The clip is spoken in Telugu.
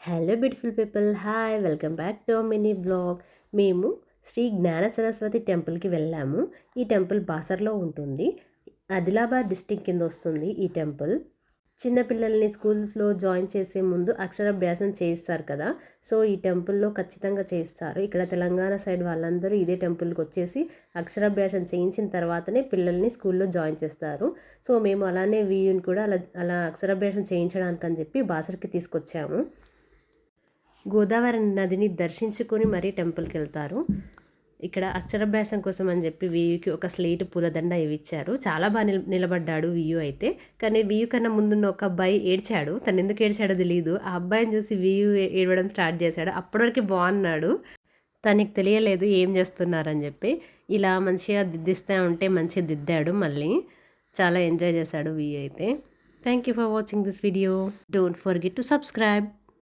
Hello beautiful people, hi, welcome back to mini blog. మేము శ్రీ జ్ఞాన సరస్వతి టెంపుల్కి వెళ్ళాము. ఈ టెంపుల్ బాసర్లో ఉంటుంది. ఆదిలాబాద్ డిస్టిక్ కింద వస్తుంది ఈ టెంపుల్. చిన్నపిల్లల్ని స్కూల్స్లో జాయిన్ చేసే ముందు అక్షరాభ్యాసం చేయిస్తారు కదా, సో ఈ టెంపుల్లో ఖచ్చితంగా చేయిస్తారు. ఇక్కడ తెలంగాణ సైడ్ వాళ్ళందరూ ఇదే టెంపుల్కి వచ్చేసి అక్షరాభ్యాసం చేయించిన తర్వాతనే పిల్లల్ని స్కూల్లో జాయిన్ చేస్తారు. సో మేము అలానే వీయుని కూడా అలా అక్షరాభ్యాసం చేయించడానికి అని చెప్పి బాసర్కి తీసుకొచ్చాము. గోదావరి నదిని దర్శించుకొని మరీ టెంపుల్కి వెళ్తారు. ఇక్కడ అక్షరాభ్యాసం కోసం అని చెప్పి వియుకి ఒక స్లేట్ పూలదండ ఇచ్చారు. చాలా బాగా నిలబడ్డాడు వియు అయితే. కానీ వియు కన్నా ముందున్న ఒక అబ్బాయి ఏడ్చాడు. తను ఎందుకు ఏడ్చాడో తెలియదు. ఆ అబ్బాయిని చూసి వియు ఏడవడం స్టార్ట్ చేశాడు. అప్పటివరకు బాగున్నాడు. తనకి తెలియలేదు ఏం చేస్తున్నారని చెప్పి. ఇలా మంచిగా దిద్దిస్తూ ఉంటే మంచిగా దిద్దాడు. మళ్ళీ చాలా ఎంజాయ్ చేశాడు వియు అయితే. Thank you for watching this video. Don't forget to subscribe.